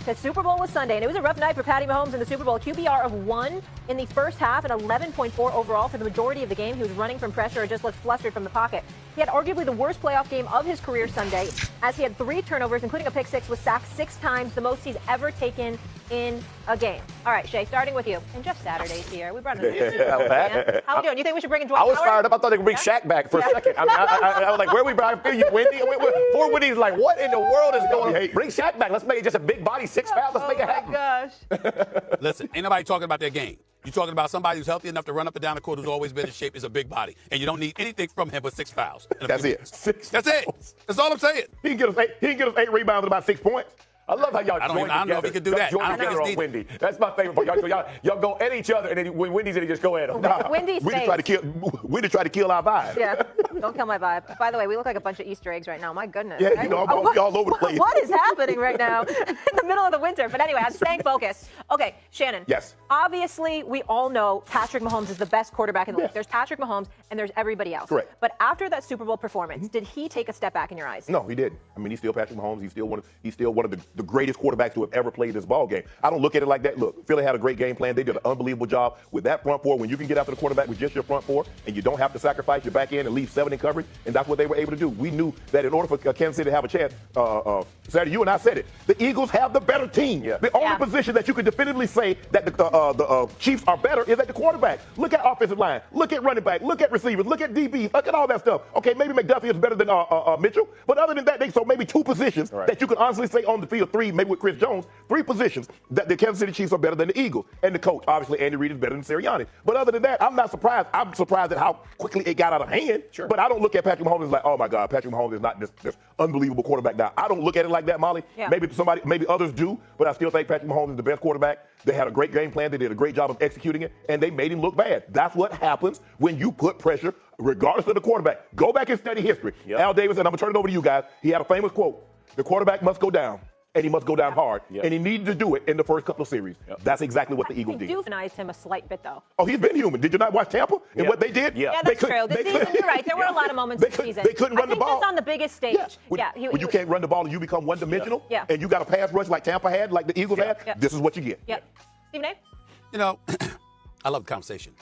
The Super Bowl was Sunday, and it was a rough night for Patty Mahomes in the Super Bowl. QBR of 1 in the first half and 11.4 overall for the majority of the game. He was running from pressure and just looked flustered from the pocket. He had arguably the worst playoff game of his career Sunday, as he had 3 turnovers, including a pick six, was sacked 6 times, the most he's ever taken in a game. All right, Shay, starting with you. And Jeff Saturday's here. We brought him in. How are we doing? You think we should bring in Dwight I was Howard? fired up. I thought they could bring Shaq back for a second. I was like, where we bring you, Wendy? Poor Wendy's like, what in the world is going on? Bring Shaq back. Let's make it just a big body, 6 pounds. Let's make it happen. Oh, my gosh. Listen, ain't nobody talking about their game. You're talking about somebody who's healthy enough to run up and down the court, who's always been in shape, is a big body. And you don't need anything from him but 6 fouls. That's it. 6 That's it. That's all I'm saying. He can get us 8 rebounds and about 6 points. I love how y'all I don't know if he can do that. Join together on Wendy. That's my favorite part. Y'all go at each other, and then when Wendy's in it, just go at them. Nah, Wendy's Wendy tried to kill our vibe. Yeah, don't kill my vibe. By the way, we look like a bunch of Easter eggs right now. My goodness. Yeah, you know, I'm all over the place. What is happening right now in the middle of the winter? But anyway, I'm staying focused. Okay, Shannon. Yes. Obviously, we all know Patrick Mahomes is the best quarterback in the league. There's Patrick Mahomes, and there's everybody else. Correct. But after that Super Bowl performance, did he take a step back in your eyes? No, he didn't. I mean, he's still Patrick Mahomes. He's still one of the greatest quarterbacks to have ever played this ball game. I don't look at it like that. Look, Philly had a great game plan. They did an unbelievable job with that front four. When you can get after the quarterback with just your front four, and you don't have to sacrifice your back end and leave 7 in coverage, and that's what they were able to do. We knew that in order for Kansas City to have a chance, Saturday, you and I said it, the Eagles have the better team. Yeah. The only position that you could definitively say that the Chiefs are better is at the quarterback. Look at offensive line. Look at running back. Look at receivers. Look at DBs. Look at all that stuff. Okay, maybe McDuffie is better than Mitchell, but other than that, so maybe 2 positions that you could honestly say on the field, 3, maybe with Chris Jones, 3 positions that the Kansas City Chiefs are better than the Eagles. And the coach, obviously, Andy Reid is better than Sirianni. But other than that, I'm not surprised. I'm surprised at how quickly it got out of hand. Sure. But I don't look at Patrick Mahomes as like, oh my God, Patrick Mahomes is not this unbelievable quarterback now. I don't look at it like that, Molly. Yeah. Maybe others do, but I still think Patrick Mahomes is the best quarterback. They had a great game plan. They did a great job of executing it, and they made him look bad. That's what happens when you put pressure, regardless of the quarterback. Go back and study history. Yep. Al Davis, and I'm going to turn it over to you guys. He had a famous quote: "The quarterback must go down, and he must go down hard." Yep. And he needed to do it in the first couple of series. Yep. That's exactly what the Eagles did. They humanized him a slight bit, though. Oh, he's been human. Did you not watch Tampa and what they did? Yeah, that's true. This season, you're right. There were a lot of moments this season. They couldn't run the ball. I think just on the biggest stage. When you can't run the ball and you become one-dimensional, and you got a pass rush like Tampa had, like the Eagles had, this is what you get. Yep. Stephen A? You know, I love the conversation.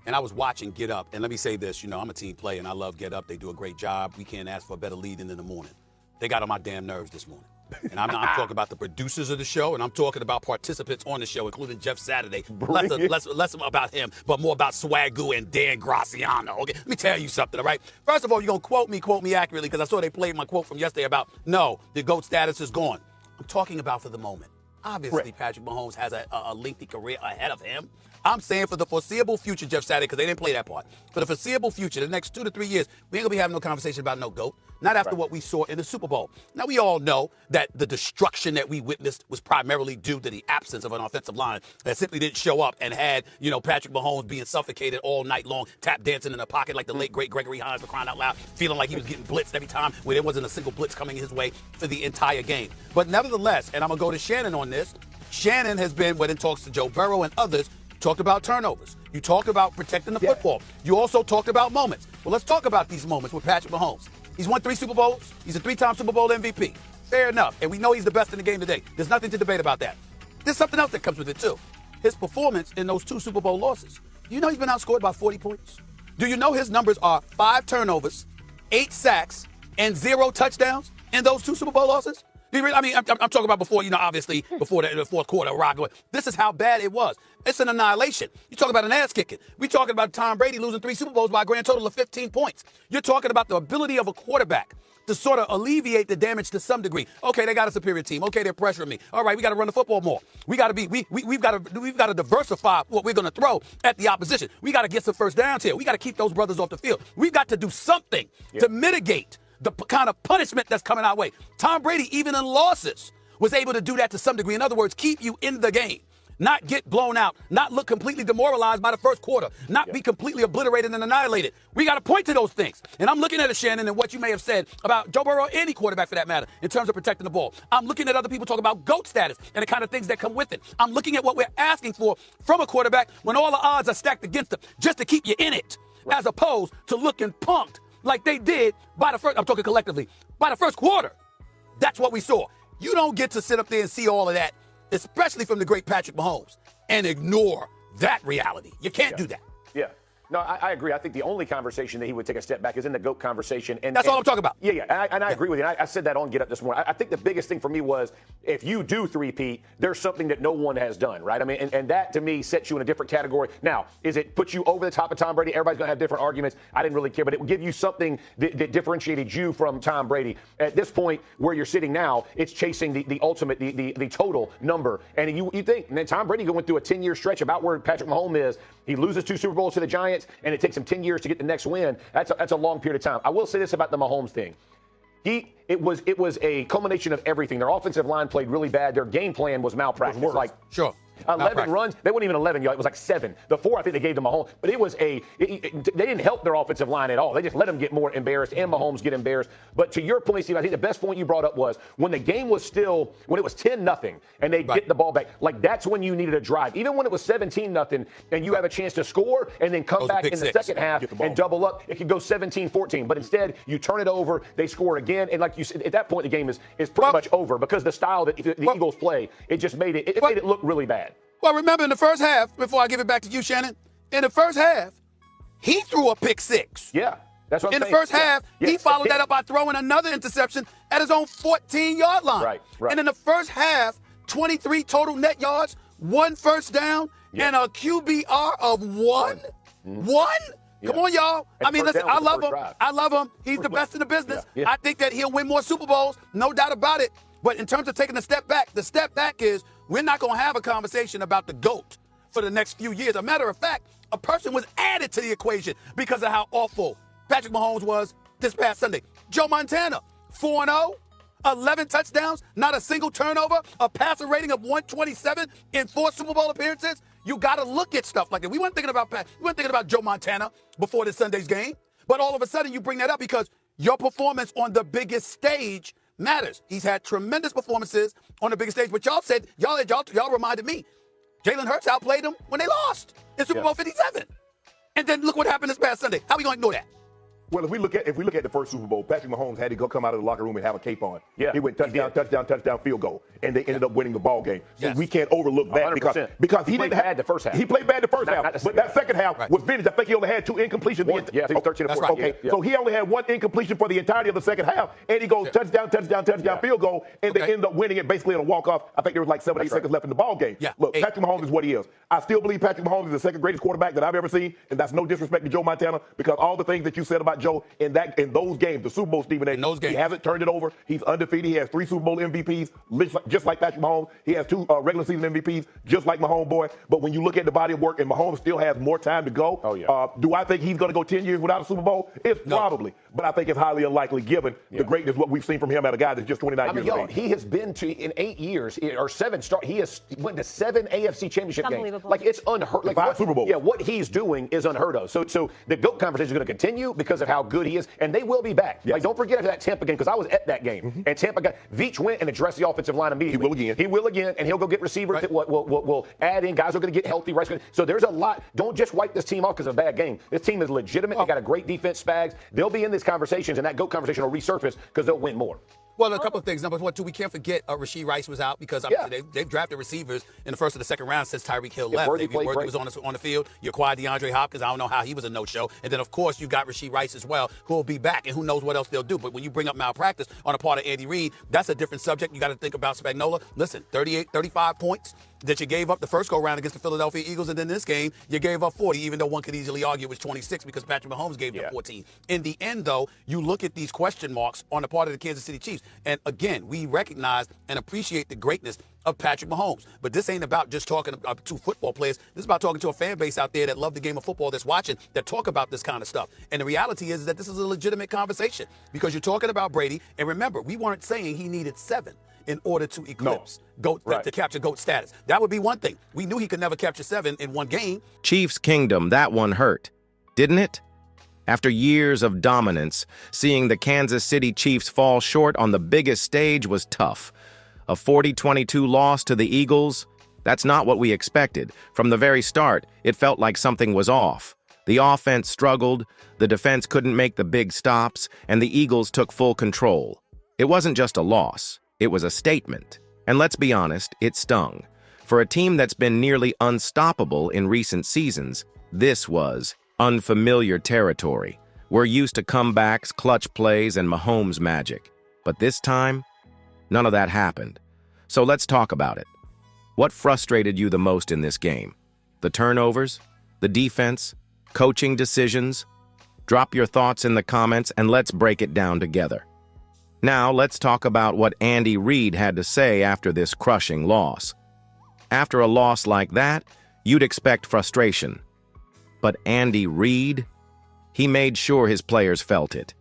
And I was watching Get Up, and let me say this, I'm a team player, and I love Get Up. They do a great job. We can't ask for a better lead in the morning. They got on my damn nerves this morning. And I'm talking about the producers of the show, and I'm talking about participants on the show, including Jeff Saturday. Less about him, but more about Swagoo and Dan Graciano. Okay, let me tell you something, all right? First of all, you're going to quote me accurately, because I saw they played my quote from yesterday about, no, the GOAT status is gone. I'm talking about for the moment. Obviously, Patrick Mahomes has a lengthy career ahead of him. I'm saying for the foreseeable future, Jeff Saturday, because they didn't play that part. For the foreseeable future, the next 2 to 3 years, we ain't going to be having no conversation about no GOAT. Not after what we saw in the Super Bowl. Now, we all know that the destruction that we witnessed was primarily due to the absence of an offensive line that simply didn't show up and had, Patrick Mahomes being suffocated all night long, tap dancing in a pocket like the late, great Gregory Hines, for crying out loud, feeling like he was getting blitzed every time where there wasn't a single blitz coming his way for the entire game. But nevertheless, and I'm going to go to Shannon on this, Shannon has been, when it talks to Joe Burrow and others, talked about turnovers. You talked about protecting the football. You also talked about moments. Well, let's talk about these moments with Patrick Mahomes. He's won 3 Super Bowls. He's a 3-time Super Bowl MVP. Fair enough. And we know he's the best in the game today. There's nothing to debate about that. There's something else that comes with it, too. His performance in those 2 Super Bowl losses. Do you know he's been outscored by 40 points? Do you know his numbers are 5 turnovers, 8 sacks, and 0 touchdowns in those 2 Super Bowl losses? I'm talking about before, obviously, before the fourth quarter, this is how bad it was. It's an annihilation. You're talking about an ass kicking. We're talking about Tom Brady losing 3 Super Bowls by a grand total of 15 points. You're talking about the ability of a quarterback to sort of alleviate the damage to some degree. Okay, they got a superior team. Okay, they're pressuring me. All right, we got to run the football more. We've got to diversify what we're going to throw at the opposition. We got to get some first downs here. We got to keep those brothers off the field. We've got to do something to mitigate the kind of punishment that's coming our way. Tom Brady, even in losses, was able to do that to some degree. In other words, keep you in the game. Not get blown out, not look completely demoralized by the first quarter, not be completely obliterated and annihilated. We got to point to those things. And I'm looking at it, Shannon, and what you may have said about Joe Burrow or any quarterback for that matter in terms of protecting the ball. I'm looking at other people talk about GOAT status and the kind of things that come with it. I'm looking at what we're asking for from a quarterback when all the odds are stacked against him just to keep you in it, as opposed to looking punked like they did by the first, I'm talking collectively, by the first quarter. That's what we saw. You don't get to sit up there and see all of that, especially from the great Patrick Mahomes, and ignore that reality. You can't do that. Yeah. No, I agree. I think the only conversation that he would take a step back is in the GOAT conversation. And that's all I'm talking about. Yeah. And I agree with you. I said that on Get Up this morning. I think the biggest thing for me was if you do three-peat, there's something that no one has done, right? I mean, and that to me sets you in a different category. Now, is it put you over the top of Tom Brady? Everybody's going to have different arguments. I didn't really care, but it would give you something that differentiated you from Tom Brady. At this point where you're sitting now, it's chasing the ultimate, the total number. And you think, and then Tom Brady going through a 10-year stretch about where Patrick Mahomes is. He loses 2 Super Bowls to the Giants, and it takes him 10 years to get the next win. That's a long period of time. I will say this about the Mahomes thing. It was a culmination of everything. Their offensive line played really bad. Their game plan was malpractice. Like sure. 11 runs. They weren't even 11, y'all. It was like 7. The 4 I think they gave to Mahomes. But it was they didn't help their offensive line at all. They just let them get more embarrassed and Mahomes get embarrassed. But to your point, Steve, I think the best point you brought up was when the game was still, when it was 10-0 and they get the ball back, like that's when you needed a drive. Even when it was 17-0 and you have a chance to score and then come back in the second half and double up, it could go 17-14. But instead, you turn it over, they score again. And like you said, at that point, the game is pretty much over because the style that the Eagles play, it just made it made it look really bad. Well, remember in the first half, before I give it back to you, Shannon, in the first half, he threw a pick 6. Yeah, that's what I'm saying. In the first half, he followed that up by throwing another interception at his own 14-yard line. Right. And in the first half, 23 total net yards, 1 first down, and a QBR of 1. 1? Come on, y'all. I mean, listen, I love him. I love him. He's the best in the business. I think that he'll win more Super Bowls, no doubt about it. But in terms of taking a step back, the step back is we're not going to have a conversation about the GOAT for the next few years. As a matter of fact, a person was added to the equation because of how awful Patrick Mahomes was this past Sunday. Joe Montana, 4-0, 11 touchdowns, not a single turnover, a passer rating of 127 in 4 Super Bowl appearances. You got to look at stuff like that. We weren't thinking about Joe Montana before this Sunday's game, but all of a sudden you bring that up because your performance on the biggest stage matters. He's had tremendous performances on the biggest stage, but y'all said, y'all reminded me, Jalen Hurts outplayed him when they lost in Super Bowl 57. And then look what happened this past Sunday. How are we going to ignore that? Well, if we look at the first Super Bowl, Patrick Mahomes had to go come out of the locker room and have a cape on. Yeah, he went touchdown, field goal, and they ended up winning the ball game. So we can't overlook that 100%. because he played didn't bad the first half. He played bad the first half, but that second half was vintage. I think he only had 2 incompletions. Yeah, I think 13 or 14. Okay, so he only had 1 incompletion for the entirety of the second half, and he goes touchdown, field goal, and they end up winning it basically in a walk-off. I think there was like 7 or 8 seconds left in the ball game. Look, Patrick Mahomes is what he is. I still believe Patrick Mahomes is the second greatest quarterback that I've ever seen, and that's no disrespect to Joe Montana because all the things that you said about Joe in those games, the Super Bowl, Stephen A. In those games. He hasn't turned it over. He's undefeated. He has 3 Super Bowl MVPs, just like Patrick Mahomes. He has 2 regular season MVPs, just like Mahomes, boy. But when you look at the body of work, and Mahomes still has more time to go, do I think he's going to go 10 years without a Super Bowl? It's probably. But I think it's highly unlikely given the greatness what we've seen from him at a guy that's just 29 years old. He has been to, in 8 years, or 7 he has went to 7 AFC championship games. Like, it's unheard. Like, 5 Super Bowls. Yeah, what he's doing is unheard of. So the GOAT conversation is going to continue because of how good he is, and they will be back. Like, don't forget after that Tampa game, because I was at that game, and Tampa Veach went and addressed the offensive line immediately. He will again, and he'll go get receivers that will add in. Guys are going to get healthy. Right? So there's a lot. Don't just wipe this team off because of a bad game. This team is legitimate. They got a great defense, Spags. They'll be in these conversations, and that GOAT conversation will resurface because they'll win more. Well, a couple of things. Number 1, too, we can't forget Rasheed Rice was out because obviously they've drafted receivers in the first or the second round since Tyreek Hill left. Worthy was on the field. You acquired DeAndre Hopkins. I don't know how he was a no-show. And then, of course, you got Rasheed Rice as well, who will be back, and who knows what else they'll do. But when you bring up malpractice on a part of Andy Reid, that's a different subject. You got to think about Spagnuolo. Listen, 35 points that you gave up the first go-round against the Philadelphia Eagles, and then this game, you gave up 40, even though one could easily argue it was 26 because Patrick Mahomes gave them 14. In the end, though, you look at these question marks on the part of the Kansas City Chiefs, and again, we recognize and appreciate the greatness of Patrick Mahomes. But this ain't about just talking to football players. This is about talking to a fan base out there that love the game of football, that's watching, that talk about this kind of stuff. And the reality is that this is a legitimate conversation because you're talking about Brady. And remember, we weren't saying he needed 7 in order to eclipse GOAT, to capture GOAT status. That would be one thing. We knew he could never capture 7 in one game. Chiefs Kingdom, that one hurt, didn't it? After years of dominance, seeing the Kansas City Chiefs fall short on the biggest stage was tough. A 40-22 loss to the Eagles? That's not what we expected. From the very start, it felt like something was off. The offense struggled, the defense couldn't make the big stops, and the Eagles took full control. It wasn't just a loss. It was a statement. And let's be honest, it stung. For a team that's been nearly unstoppable in recent seasons, this was unfamiliar territory. We're used to comebacks, clutch plays, and Mahomes magic. But this time, none of that happened. So let's talk about it. What frustrated you the most in this game? The turnovers? The defense? Coaching decisions? Drop your thoughts in the comments and let's break it down together. Now, let's talk about what Andy Reid had to say after this crushing loss. After a loss like that, you'd expect frustration. But Andy Reid? He made sure his players felt it.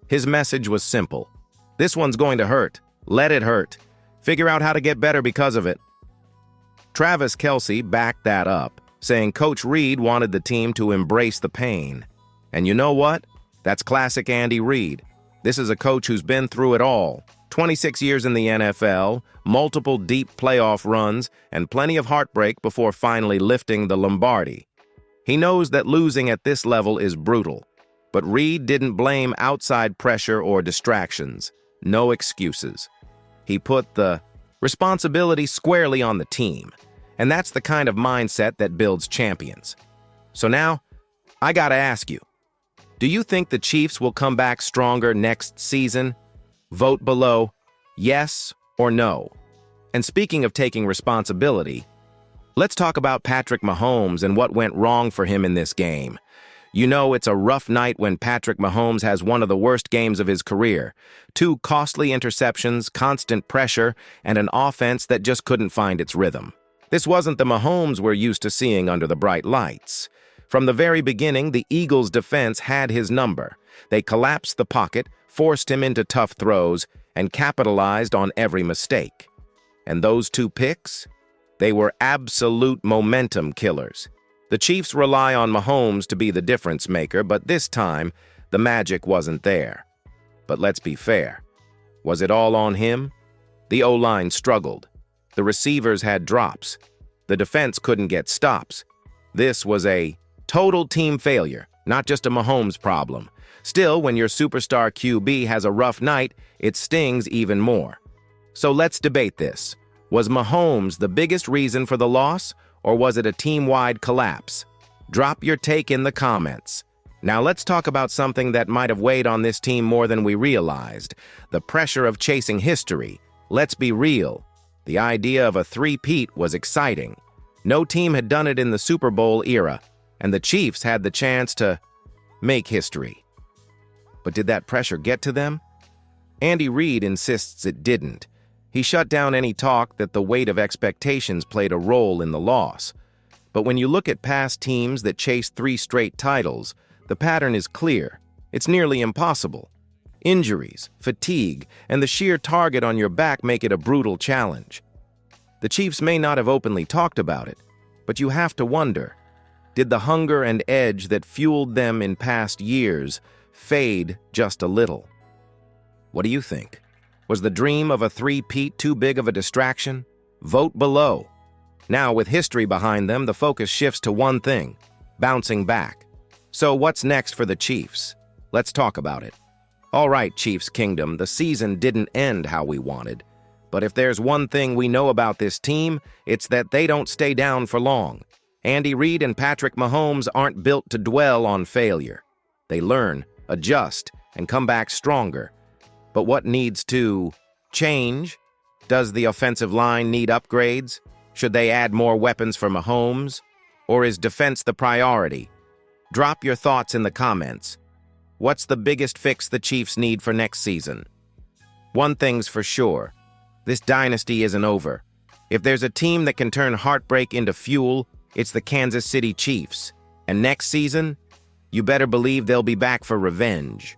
His message was simple. This one's going to hurt. Let it hurt. Figure out how to get better because of it. Travis Kelce backed that up, saying Coach Reid wanted the team to embrace the pain. And you know what? That's classic Andy Reid. This is a coach who's been through it all. 26 years in the NFL, multiple deep playoff runs, and plenty of heartbreak before finally lifting the Lombardi. He knows that losing at this level is brutal. But Reid didn't blame outside pressure or distractions. No excuses. He put the responsibility squarely on the team. And that's the kind of mindset that builds champions. So now, I gotta ask you, do you think the Chiefs will come back stronger next season? Vote below, yes or no. And speaking of taking responsibility, let's talk about Patrick Mahomes and what went wrong for him in this game. You know, it's a rough night when Patrick Mahomes has one of the worst games of his career. 2 costly interceptions, constant pressure, and an offense that just couldn't find its rhythm. This wasn't the Mahomes we're used to seeing under the bright lights. From the very beginning, the Eagles' defense had his number. They collapsed the pocket, forced him into tough throws, and capitalized on every mistake. And those 2 picks? They were absolute momentum killers. The Chiefs rely on Mahomes to be the difference maker, but this time, the magic wasn't there. But let's be fair. Was it all on him? The O-line struggled. The receivers had drops. The defense couldn't get stops. This was a total team failure, not just a Mahomes problem. Still, when your superstar QB has a rough night, it stings even more. So let's debate this. Was Mahomes the biggest reason for the loss, or was it a team-wide collapse? Drop your take in the comments. Now let's talk about something that might have weighed on this team more than we realized. The pressure of chasing history. Let's be real. The idea of a three-peat was exciting. No team had done it in the Super Bowl era, and the Chiefs had the chance to make history. But did that pressure get to them? Andy Reid insists it didn't. He shut down any talk that the weight of expectations played a role in the loss. But when you look at past teams that chased 3 straight titles, the pattern is clear. It's nearly impossible. Injuries, fatigue, and the sheer target on your back make it a brutal challenge. The Chiefs may not have openly talked about it, but you have to wonder, did the hunger and edge that fueled them in past years fade just a little? What do you think? Was the dream of a three-peat too big of a distraction? Vote below. Now, with history behind them, the focus shifts to one thing: bouncing back. So what's next for the Chiefs? Let's talk about it. All right, Chiefs Kingdom, the season didn't end how we wanted. But if there's one thing we know about this team, it's that they don't stay down for long. Andy Reid and Patrick Mahomes aren't built to dwell on failure. They learn, adjust, and come back stronger. But what needs to change? Does the offensive line need upgrades? Should they add more weapons for Mahomes? Or is defense the priority? Drop your thoughts in the comments. What's the biggest fix the Chiefs need for next season? One thing's for sure. This dynasty isn't over. If there's a team that can turn heartbreak into fuel, it's the Kansas City Chiefs. And next season, you better believe they'll be back for revenge.